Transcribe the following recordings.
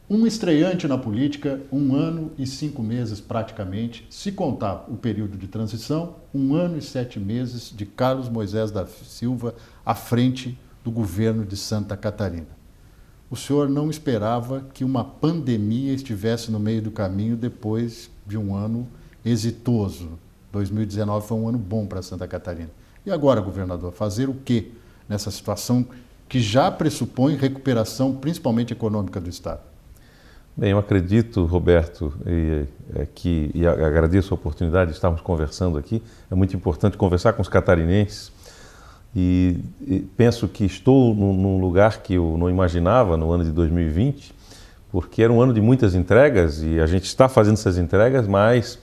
Um estreante na política, 1 ano e 5 meses praticamente, se contar o período de transição, 1 ano e 7 meses de Carlos Moisés da Silva à frente do governo de Santa Catarina. O senhor não esperava que uma pandemia estivesse no meio do caminho depois de um ano exitoso. 2019 foi um ano bom para Santa Catarina. E agora, governador, fazer o quê nessa situação que já pressupõe recuperação, principalmente econômica, do Estado? Bem, eu acredito, Roberto, e agradeço a oportunidade de estarmos conversando aqui. É muito importante conversar com os catarinenses e penso que estou num lugar que eu não imaginava no ano de 2020, porque era um ano de muitas entregas e a gente está fazendo essas entregas, mas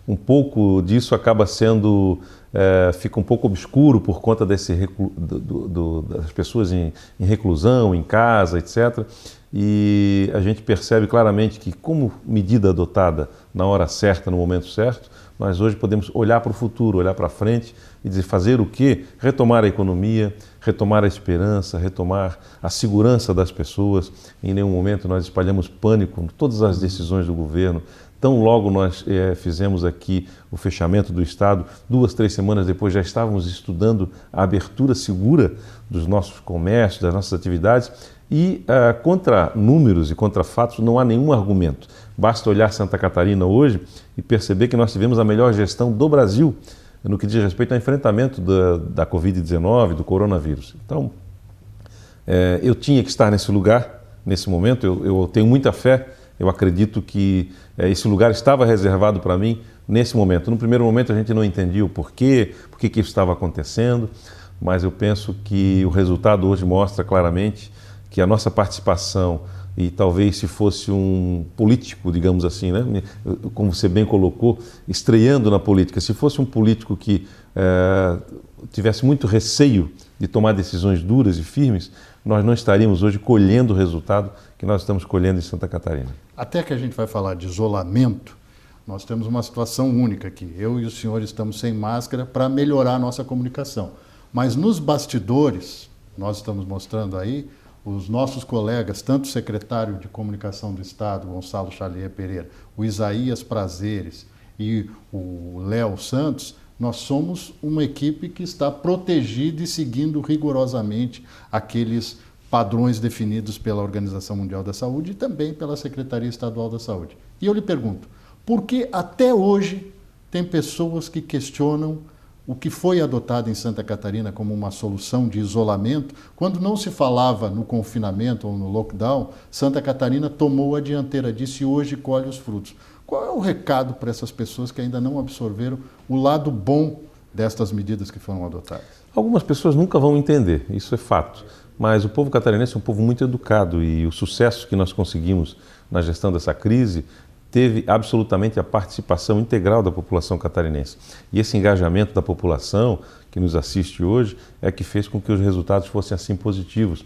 um pouco disso acaba sendo, fica um pouco obscuro por conta das pessoas em reclusão, em casa, etc. E a gente percebe claramente que, como medida adotada na hora certa, no momento certo, nós hoje podemos olhar para o futuro, olhar para frente e dizer, fazer o quê? Retomar a economia, retomar a esperança, retomar a segurança das pessoas. Em nenhum momento nós espalhamos pânico em todas as decisões do governo. Tão logo nós fizemos aqui o fechamento do Estado, 2, 3 semanas depois já estávamos estudando a abertura segura dos nossos comércios, das nossas atividades. E contra números e contra fatos não há nenhum argumento. Basta olhar Santa Catarina hoje e perceber que nós tivemos a melhor gestão do Brasil no que diz respeito ao enfrentamento da Covid-19, do coronavírus. Então, eu tinha que estar nesse lugar, nesse momento, eu tenho muita fé, eu acredito que esse lugar estava reservado para mim nesse momento. No primeiro momento a gente não entendia o porquê, por que isso estava acontecendo, mas eu penso que o resultado hoje mostra claramente que a nossa participação, e talvez se fosse um político, digamos assim, né? Como você bem colocou, estreando na política, se fosse um político que tivesse muito receio de tomar decisões duras e firmes, nós não estaríamos hoje colhendo o resultado que nós estamos colhendo em Santa Catarina. Até que a gente vai falar de isolamento, nós temos uma situação única aqui. Eu e o senhor estamos sem máscara para melhorar a nossa comunicação. Mas nos bastidores, nós estamos mostrando aí, os nossos colegas, tanto o secretário de Comunicação do Estado, Gonçalo Chalier Pereira, o Isaías Prazeres e o Léo Santos, nós somos uma equipe que está protegida e seguindo rigorosamente aqueles padrões definidos pela Organização Mundial da Saúde e também pela Secretaria Estadual da Saúde. E eu lhe pergunto, por que até hoje tem pessoas que questionam o que foi adotado em Santa Catarina como uma solução de isolamento, quando não se falava no confinamento ou no lockdown, Santa Catarina tomou a dianteira disso e hoje colhe os frutos. Qual é o recado para essas pessoas que ainda não absorveram o lado bom destas medidas que foram adotadas? Algumas pessoas nunca vão entender, isso é fato, mas o povo catarinense é um povo muito educado e o sucesso que nós conseguimos na gestão dessa crise teve absolutamente a participação integral da população catarinense. E esse engajamento da população que nos assiste hoje é que fez com que os resultados fossem assim positivos.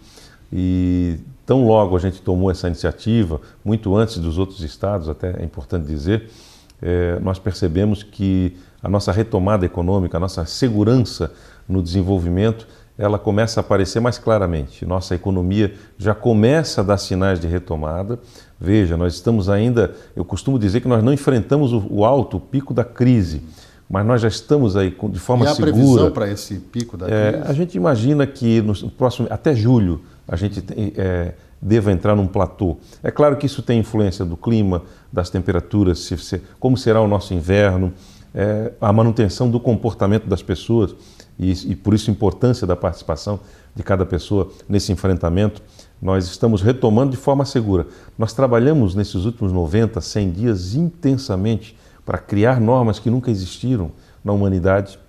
E tão logo a gente tomou essa iniciativa, muito antes dos outros estados, até é importante dizer, nós percebemos que a nossa retomada econômica, a nossa segurança no desenvolvimento, ela começa a aparecer mais claramente. Nossa economia já começa a dar sinais de retomada. Veja, nós estamos ainda, eu costumo dizer que nós não enfrentamos o alto, o pico da crise, mas nós já estamos aí de forma segura. E a previsão para esse pico da crise? A gente imagina que no próximo, até julho, a gente deva entrar num platô. É claro que isso tem influência do clima, das temperaturas, como será o nosso inverno, a manutenção do comportamento das pessoas e por isso a importância da participação de cada pessoa nesse enfrentamento. Nós estamos retomando de forma segura. Nós trabalhamos nesses últimos 90, 100 dias intensamente para criar normas que nunca existiram na humanidade,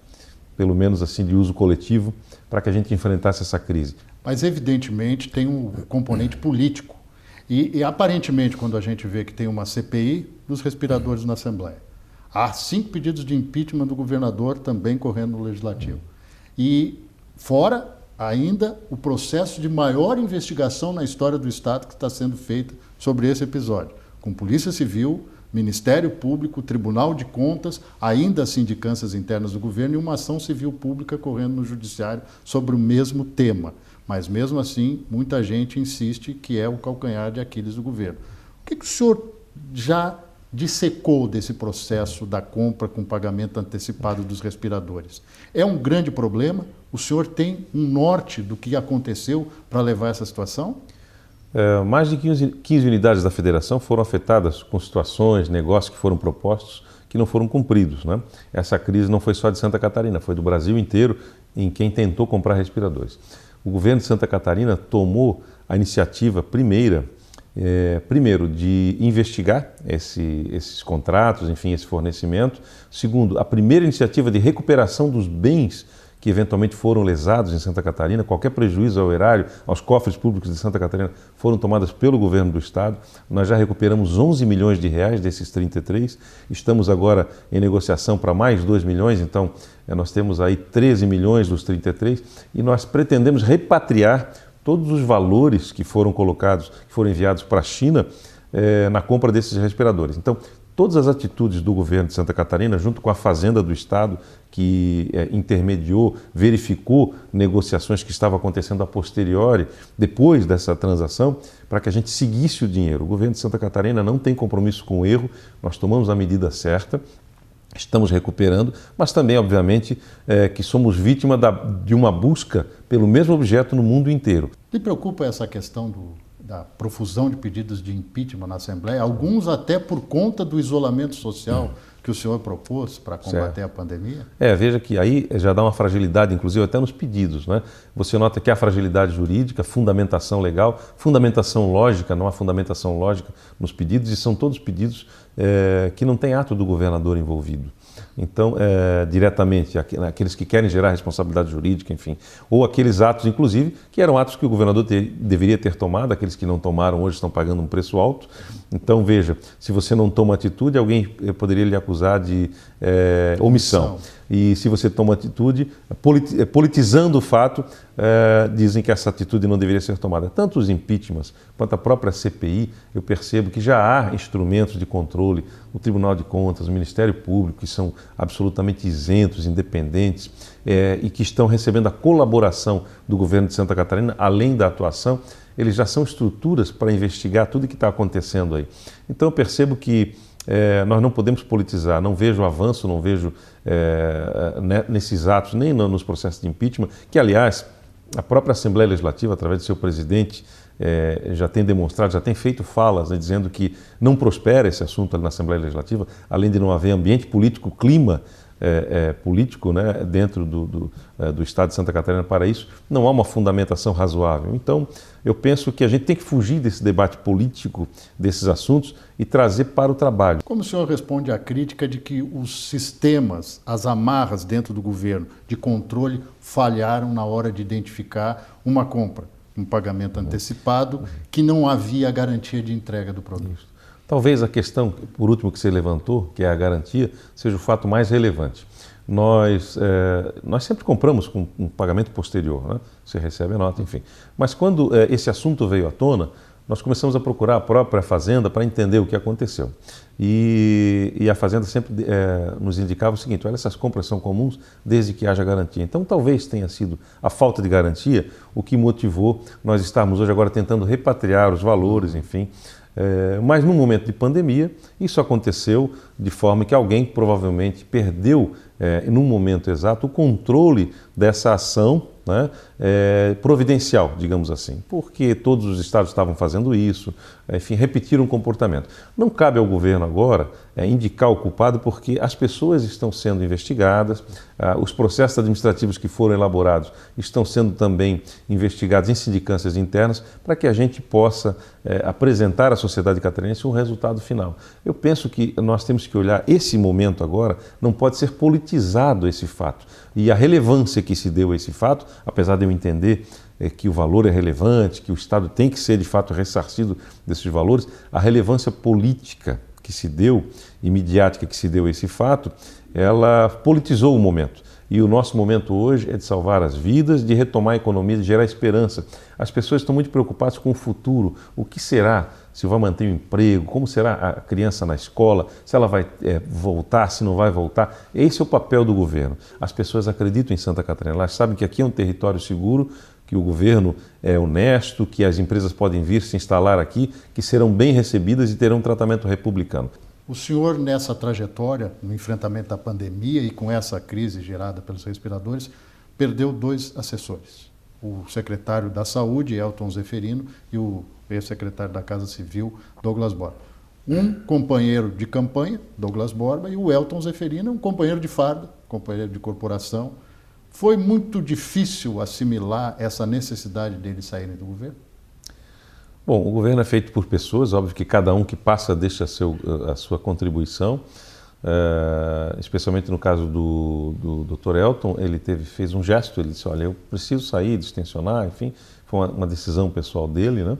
pelo menos assim de uso coletivo, para que a gente enfrentasse essa crise. Mas evidentemente tem um componente político e aparentemente quando a gente vê que tem uma CPI dos respiradores na Assembleia, há 5 pedidos de impeachment do governador também correndo no Legislativo. E fora ainda o processo de maior investigação na história do Estado que está sendo feito sobre esse episódio, com Polícia Civil, Ministério Público, Tribunal de Contas, ainda sindicâncias internas do governo e uma ação civil pública correndo no Judiciário sobre o mesmo tema. Mas mesmo assim, muita gente insiste que é o calcanhar de Aquiles do governo. que o senhor já dissecou desse processo da compra com pagamento antecipado dos respiradores? É um grande problema? O senhor tem um norte do que aconteceu para levar a essa situação? Mais de 15 unidades da federação foram afetadas com situações, negócios que foram propostos que não foram cumpridos, né? Essa crise não foi só de Santa Catarina, foi do Brasil inteiro em quem tentou comprar respiradores. O governo de Santa Catarina tomou a iniciativa primeiro de investigar esses contratos, enfim, esse fornecimento. Segundo, a primeira iniciativa de recuperação dos bens que eventualmente foram lesados em Santa Catarina, qualquer prejuízo ao erário, aos cofres públicos de Santa Catarina, foram tomadas pelo governo do estado. Nós já recuperamos 11 milhões de reais desses 33, estamos agora em negociação para mais 2 milhões, então nós temos aí 13 milhões dos 33 e nós pretendemos repatriar todos os valores que foram colocados, que foram enviados para a China na compra desses respiradores. Então, todas as atitudes do governo de Santa Catarina, junto com a Fazenda do Estado, que intermediou, verificou negociações que estavam acontecendo a posteriori, depois dessa transação, para que a gente seguisse o dinheiro. O governo de Santa Catarina não tem compromisso com o erro, nós tomamos a medida certa, estamos recuperando, mas também, obviamente, que somos vítima de uma busca pelo mesmo objeto no mundo inteiro. Lhe preocupa essa questão da profusão de pedidos de impeachment na Assembleia, alguns até por conta do isolamento social que o senhor propôs para combater a pandemia? Veja que aí já dá uma fragilidade, inclusive até nos pedidos, né? Você nota que há fragilidade jurídica, fundamentação legal, fundamentação lógica, não há fundamentação lógica nos pedidos, e são todos pedidos que não tem ato do governador envolvido. Então, diretamente, aqueles que querem gerar responsabilidade jurídica, enfim, ou aqueles atos, inclusive, que eram atos que o governador deveria ter tomado, aqueles que não tomaram hoje estão pagando um preço alto. Então, veja, se você não toma atitude, alguém poderia lhe acusar de omissão. E se você toma atitude, politizando o fato, dizem que essa atitude não deveria ser tomada. Tanto os impeachments quanto a própria CPI, eu percebo que já há instrumentos de controle, o Tribunal de Contas, o Ministério Público, que são absolutamente isentos, independentes, e que estão recebendo a colaboração do governo de Santa Catarina, além da atuação. Eles já são estruturas para investigar tudo o que está acontecendo aí. Então eu percebo que nós não podemos politizar, não vejo avanço, não vejo nesses atos, nem nos processos de impeachment, que, aliás, a própria Assembleia Legislativa, através do seu presidente, já tem demonstrado, já tem feito falas, né, dizendo que não prospera esse assunto ali na Assembleia Legislativa, além de não haver ambiente político, clima político, né, dentro do Estado de Santa Catarina para isso, não há uma fundamentação razoável. Então, eu penso que a gente tem que fugir desse debate político, desses assuntos, e trazer para o trabalho. Como o senhor responde à crítica de que os sistemas, as amarras dentro do governo de controle falharam na hora de identificar uma compra, um pagamento antecipado, que não havia garantia de entrega do produto? Talvez a questão, por último, que você levantou, que é a garantia, seja o fato mais relevante. Nós sempre compramos com um pagamento posterior, né? Você recebe a nota, enfim. Mas quando esse assunto veio à tona, nós começamos a procurar a própria Fazenda para entender o que aconteceu. E a Fazenda sempre nos indicava o seguinte: olha, essas compras são comuns desde que haja garantia. Então talvez tenha sido a falta de garantia o que motivou nós estarmos hoje agora tentando repatriar os valores, enfim. Mas no momento de pandemia, isso aconteceu de forma que alguém provavelmente perdeu, num momento exato, o controle dessa ação, né, providencial, digamos assim, porque todos os estados estavam fazendo isso, enfim, repetiram o comportamento. Não cabe ao governo agora indicar o culpado, porque as pessoas estão sendo investigadas, os processos administrativos que foram elaborados estão sendo também investigados em sindicâncias internas, para que a gente possa apresentar à sociedade catarinense um resultado final. Eu penso que nós temos que olhar esse momento agora, não pode ser politizado esse fato. E a relevância que se deu a esse fato, apesar de eu entender que o valor é relevante, que o Estado tem que ser de fato ressarcido desses valores, a relevância política que se deu e midiática que se deu a esse fato, ela politizou o momento. E o nosso momento hoje é de salvar as vidas, de retomar a economia, de gerar esperança. As pessoas estão muito preocupadas com o futuro. O que será? Se vai manter o emprego? Como será a criança na escola? Se ela vai voltar, se não vai voltar? Esse é o papel do governo. As pessoas acreditam em Santa Catarina. Elas sabem que aqui é um território seguro, que o governo é honesto, que as empresas podem vir se instalar aqui, que serão bem recebidas e terão um tratamento republicano. O senhor, nessa trajetória, no enfrentamento da pandemia e com essa crise gerada pelos respiradores, perdeu 2 assessores. O secretário da Saúde, Elton Zeferino, e o ex-secretário da Casa Civil, Douglas Borba. Um companheiro de campanha, Douglas Borba, e o Elton Zeferino, um companheiro de farda, companheiro de corporação. Foi muito difícil assimilar essa necessidade deles saírem do governo? Bom, o governo é feito por pessoas, óbvio que cada um que passa deixa a sua contribuição, especialmente no caso do Dr. Elton, ele fez um gesto, ele disse, olha, eu preciso sair, distensionar, enfim, foi uma decisão pessoal dele, né?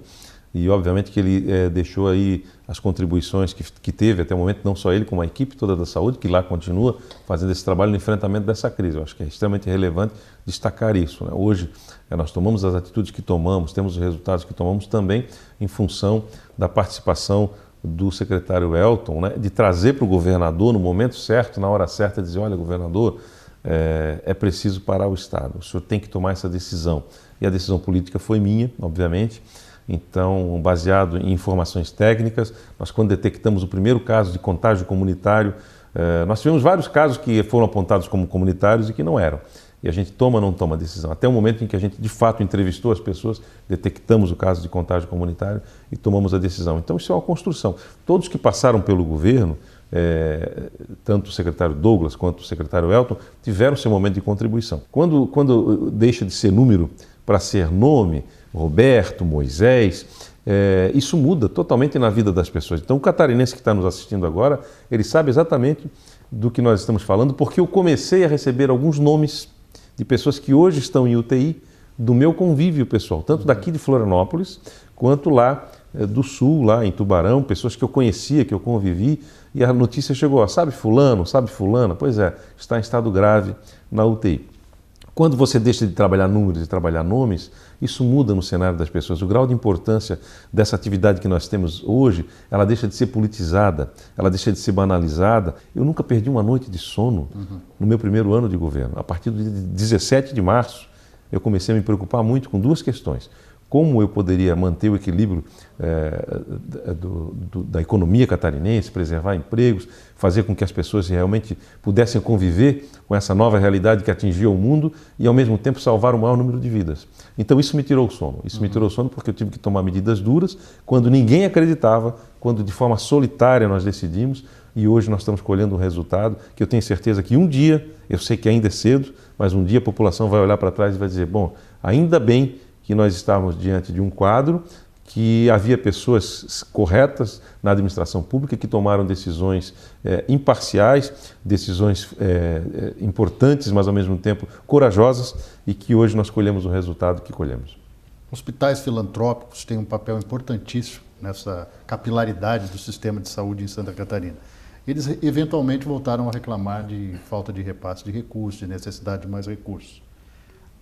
E obviamente que ele deixou aí as contribuições que teve até o momento, não só ele, como a equipe toda da saúde, que lá continua fazendo esse trabalho no enfrentamento dessa crise. Eu acho que é extremamente relevante destacar isso, né? Hoje nós tomamos as atitudes que tomamos, temos os resultados que tomamos também em função da participação do secretário Elton, né? De trazer para o governador no momento certo, na hora certa, dizer, olha, governador, é preciso parar o Estado, o senhor tem que tomar essa decisão. E a decisão política foi minha, obviamente. Então, baseado em informações técnicas, nós quando detectamos o primeiro caso de contágio comunitário, nós tivemos vários casos que foram apontados como comunitários e que não eram. E a gente toma ou não toma decisão. Até o momento em que a gente, de fato, entrevistou as pessoas, detectamos o caso de contágio comunitário e tomamos a decisão. Então, isso é uma construção. Todos que passaram pelo governo, tanto o secretário Douglas quanto o secretário Elton, tiveram seu momento de contribuição. Quando deixa de ser número para ser nome, Roberto, Moisés, isso muda totalmente na vida das pessoas. Então o catarinense que está nos assistindo agora, ele sabe exatamente do que nós estamos falando, porque eu comecei a receber alguns nomes de pessoas que hoje estão em UTI, do meu convívio pessoal, tanto daqui de Florianópolis, quanto lá do Sul, lá em Tubarão, pessoas que eu conhecia, que eu convivi, e a notícia chegou, sabe fulano, sabe fulana? Pois é, está em estado grave na UTI. Quando você deixa de trabalhar números e trabalhar nomes, isso muda no cenário das pessoas. O grau de importância dessa atividade que nós temos hoje, ela deixa de ser politizada, ela deixa de ser banalizada. Eu nunca perdi uma noite de sono no meu primeiro ano de governo. A partir do dia 17 de março, eu comecei a me preocupar muito com 2 questões. Como eu poderia manter o equilíbrio da economia catarinense, preservar empregos, fazer com que as pessoas realmente pudessem conviver com essa nova realidade que atingia o mundo e, ao mesmo tempo, salvar o maior número de vidas. Então, isso me tirou o sono. Isso me tirou o sono porque eu tive que tomar medidas duras, quando ninguém acreditava, quando de forma solitária nós decidimos, e hoje nós estamos colhendo um resultado que eu tenho certeza que um dia, eu sei que ainda é cedo, mas um dia a população vai olhar para trás e vai dizer, bom, ainda bem que nós estávamos diante de um quadro que havia pessoas corretas na administração pública que tomaram decisões imparciais, decisões importantes, mas ao mesmo tempo corajosas, e que hoje nós colhemos o resultado que colhemos. Hospitais filantrópicos têm um papel importantíssimo nessa capilaridade do sistema de saúde em Santa Catarina. Eles eventualmente voltaram a reclamar de falta de repasse de recursos, de necessidade de mais recursos.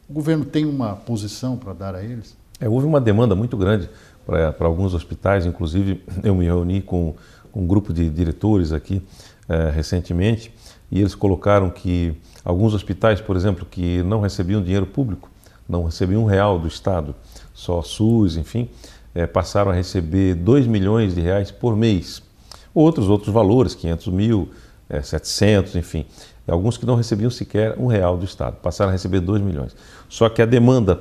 O governo tem uma posição para dar a eles? Houve uma demanda muito grande para alguns hospitais, inclusive eu me reuni com um grupo de diretores aqui recentemente, e eles colocaram que alguns hospitais, por exemplo, que não recebiam dinheiro público, não recebiam R$1 do Estado, só SUS, enfim, passaram a receber R$2 milhões por mês. Outros valores, 500 mil, 700, enfim. Alguns que não recebiam sequer R$1 do Estado, passaram a receber 2 milhões. Só que a demanda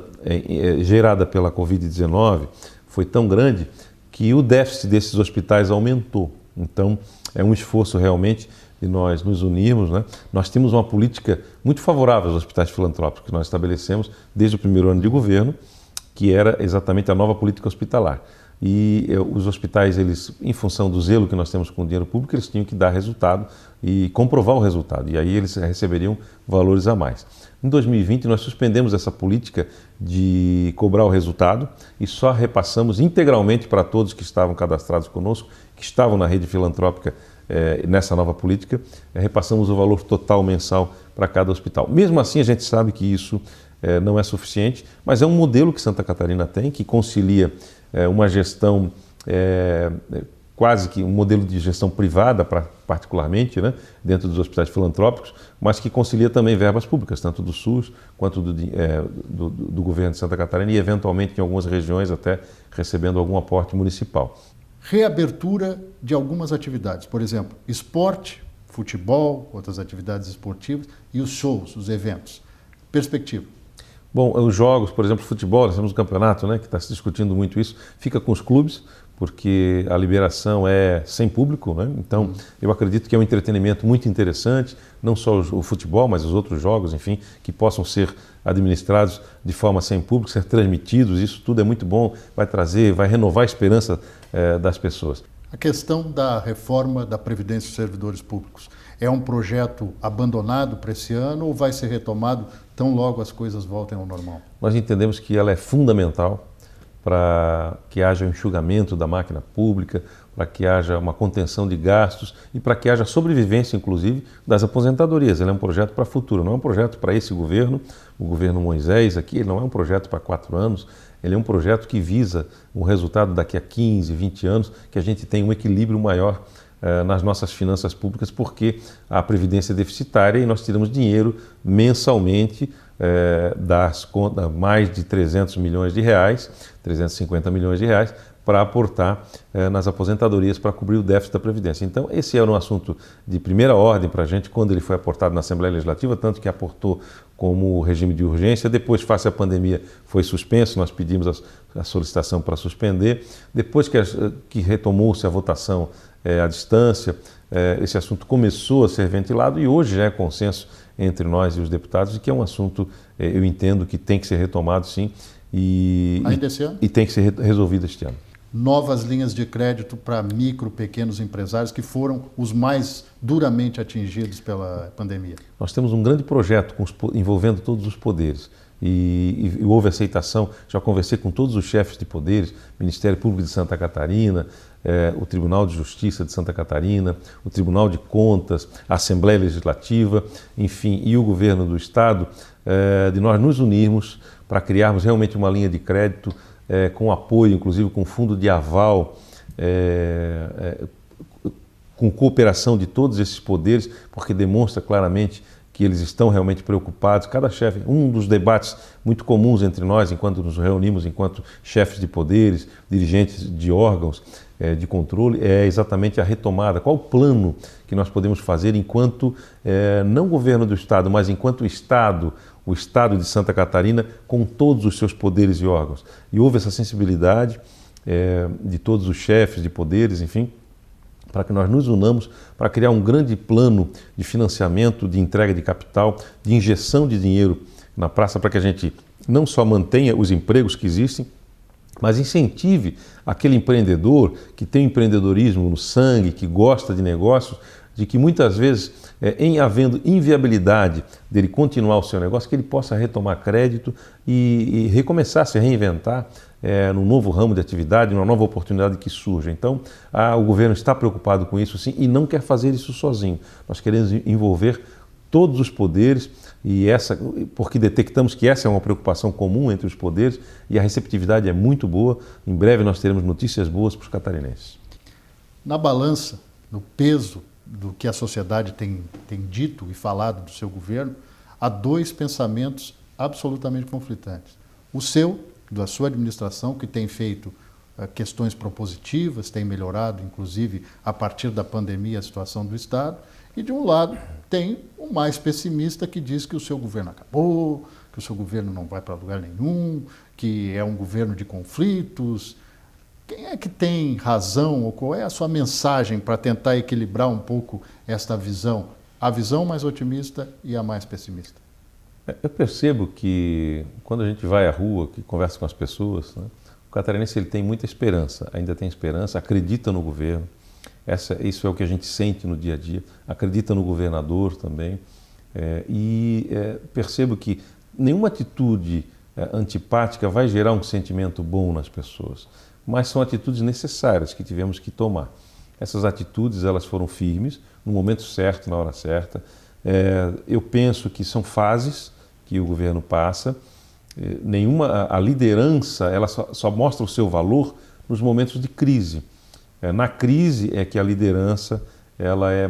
gerada pela Covid-19 foi tão grande que o déficit desses hospitais aumentou. Então, é um esforço realmente de nós nos unirmos, né? Nós temos uma política muito favorável aos hospitais filantrópicos que nós estabelecemos desde o primeiro ano de governo, que era exatamente a nova política hospitalar. E os hospitais, eles, em função do zelo que nós temos com o dinheiro público, eles tinham que dar resultado e comprovar o resultado, e aí eles receberiam valores a mais. Em 2020, nós suspendemos essa política de cobrar o resultado e só repassamos integralmente para todos que estavam cadastrados conosco, que estavam na rede filantrópica nessa nova política, repassamos o valor total mensal para cada hospital. Mesmo assim, a gente sabe que isso não é suficiente, mas é um modelo que Santa Catarina tem, que concilia uma gestão, quase que um modelo de gestão privada, particularmente, né, dentro dos hospitais filantrópicos, mas que concilia também verbas públicas, tanto do SUS quanto do governo de Santa Catarina e, eventualmente, em algumas regiões, até recebendo algum aporte municipal. Reabertura de algumas atividades, por exemplo, esporte, futebol, outras atividades esportivas e os shows, os eventos. Perspectiva. Bom, os jogos, por exemplo, futebol, nós temos um campeonato, né, que está se discutindo muito isso, fica com os clubes, porque a liberação é sem público, né? Então eu acredito que é um entretenimento muito interessante, não só o futebol, mas os outros jogos, enfim, que possam ser administrados de forma sem público, ser transmitidos, isso tudo é muito bom, vai renovar a esperança das pessoas. A questão da reforma da Previdência dos Servidores Públicos é um projeto abandonado para esse ano ou vai ser retomado tão logo as coisas voltem ao normal? Nós entendemos que ela é fundamental para que haja um enxugamento da máquina pública, para que haja uma contenção de gastos e para que haja sobrevivência, inclusive, das aposentadorias. Ele é um projeto para o futuro, não é um projeto para esse governo, o governo Moisés aqui, ele não é um projeto para 4 anos, ele é um projeto que visa um resultado daqui a 15, 20 anos, que a gente tenha um equilíbrio maior nas nossas finanças públicas, porque a previdência é deficitária e nós tiramos dinheiro mensalmente das contas, mais de 300 milhões de reais, 350 milhões de reais, para aportar nas aposentadorias para cobrir o déficit da Previdência. Então, esse era um assunto de primeira ordem para a gente quando ele foi aportado na Assembleia Legislativa, tanto que aportou como regime de urgência, depois, face à pandemia, foi suspenso, nós pedimos a solicitação para suspender, depois que retomou-se a votação à distância, esse assunto começou a ser ventilado e hoje já é consenso entre nós e os deputados de que é um assunto, eu entendo, que tem que ser retomado, sim, ainda esse ano? E tem que ser resolvido este ano. Novas linhas de crédito para micro, pequenos empresários que foram os mais duramente atingidos pela pandemia. Nós temos um grande projeto envolvendo todos os poderes e houve aceitação, já conversei com todos os chefes de poderes, Ministério Público de Santa Catarina, o Tribunal de Justiça de Santa Catarina, o Tribunal de Contas, a Assembleia Legislativa, enfim, e o Governo do Estado, de nós nos unirmos para criarmos realmente uma linha de crédito com apoio, inclusive com fundo de aval, com cooperação de todos esses poderes, porque demonstra claramente que eles estão realmente preocupados. Cada chefe, um dos debates muito comuns entre nós, enquanto nos reunimos, enquanto chefes de poderes, dirigentes de órgãos de controle, é exatamente a retomada. Qual o plano que nós podemos fazer enquanto, não governo do Estado, mas enquanto Estado, o Estado de Santa Catarina, com todos os seus poderes e órgãos. E houve essa sensibilidade de todos os chefes de poderes, enfim, para que nós nos unamos para criar um grande plano de financiamento, de entrega de capital, de injeção de dinheiro na praça, para que a gente não só mantenha os empregos que existem, mas incentive aquele empreendedor que tem empreendedorismo no sangue, que gosta de negócios, de que muitas vezes, em havendo inviabilidade dele continuar o seu negócio, que ele possa retomar crédito e recomeçar, se reinventar num novo ramo de atividade, numa nova oportunidade que surja. Então, o governo está preocupado com isso, sim, e não quer fazer isso sozinho. Nós queremos envolver todos os poderes, porque detectamos que essa é uma preocupação comum entre os poderes e a receptividade é muito boa. Em breve nós teremos notícias boas para os catarinenses. Na balança, no peso do que a sociedade tem dito e falado do seu governo, há 2 pensamentos absolutamente conflitantes. O seu, da sua administração, que tem feito questões propositivas, tem melhorado, inclusive, a partir da pandemia, a situação do Estado, e, de um lado, tem o mais pessimista que diz que o seu governo acabou, que o seu governo não vai para lugar nenhum, que é um governo de conflitos. Quem é que tem razão, ou qual é a sua mensagem para tentar equilibrar um pouco esta visão? A visão mais otimista e a mais pessimista. Eu percebo que quando a gente vai à rua, que conversa com as pessoas, né, o catarinense ele tem muita esperança, ainda tem esperança, acredita no governo. Isso é o que a gente sente no dia a dia, acredita no governador também. Percebo que nenhuma atitude antipática vai gerar um sentimento bom nas pessoas, mas são atitudes necessárias que tivemos que tomar. Essas atitudes elas foram firmes, no momento certo, na hora certa. Eu penso que são fases que o governo passa. A liderança ela só mostra o seu valor nos momentos de crise. Na crise é que a liderança ela é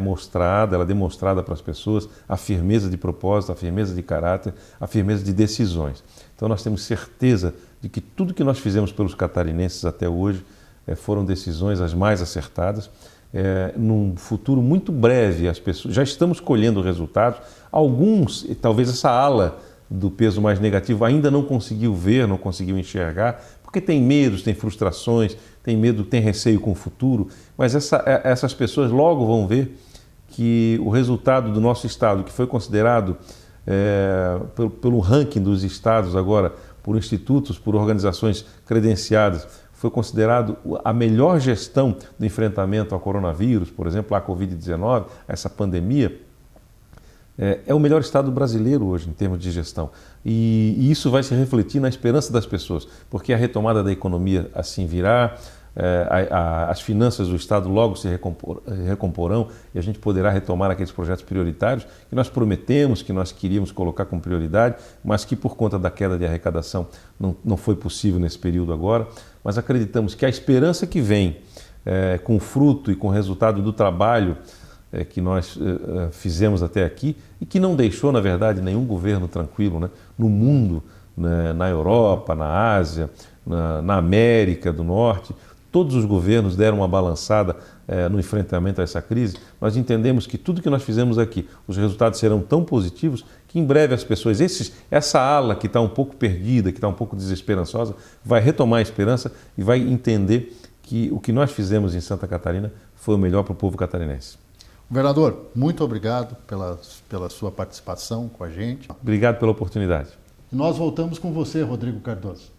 demonstrada para as pessoas, a firmeza de propósito, a firmeza de caráter, a firmeza de decisões. Então nós temos certeza de que tudo que nós fizemos pelos catarinenses até hoje foram decisões as mais acertadas. Num futuro muito breve, as pessoas já estamos colhendo resultados. Alguns, talvez essa ala do peso mais negativo ainda não conseguiu ver, não conseguiu enxergar, porque tem medos, tem frustrações, tem medo, tem receio com o futuro, mas essas pessoas logo vão ver que o resultado do nosso estado, que foi considerado pelo ranking dos estados agora, por institutos, por organizações credenciadas, foi considerado a melhor gestão do enfrentamento ao coronavírus, por exemplo, à Covid-19, essa pandemia. É o melhor estado brasileiro hoje em termos de gestão e isso vai se refletir na esperança das pessoas, porque a retomada da economia assim virá, as finanças do estado logo se recomporão e a gente poderá retomar aqueles projetos prioritários que nós prometemos, que nós queríamos colocar como prioridade, mas que por conta da queda de arrecadação não foi possível nesse período agora, mas acreditamos que a esperança que vem com o fruto e com o resultado do trabalho que nós fizemos até aqui e que não deixou, na verdade, nenhum governo tranquilo, né? No mundo, né? Na Europa, na Ásia, na América do Norte, todos os governos deram uma balançada no enfrentamento a essa crise. Nós entendemos que tudo que nós fizemos aqui, os resultados serão tão positivos que em breve as pessoas, essa ala que está um pouco perdida, que está um pouco desesperançosa, vai retomar a esperança e vai entender que o que nós fizemos em Santa Catarina foi o melhor para o povo catarinense. Governador, muito obrigado pela sua participação com a gente. Obrigado pela oportunidade. Nós voltamos com você, Rodrigo Cardoso.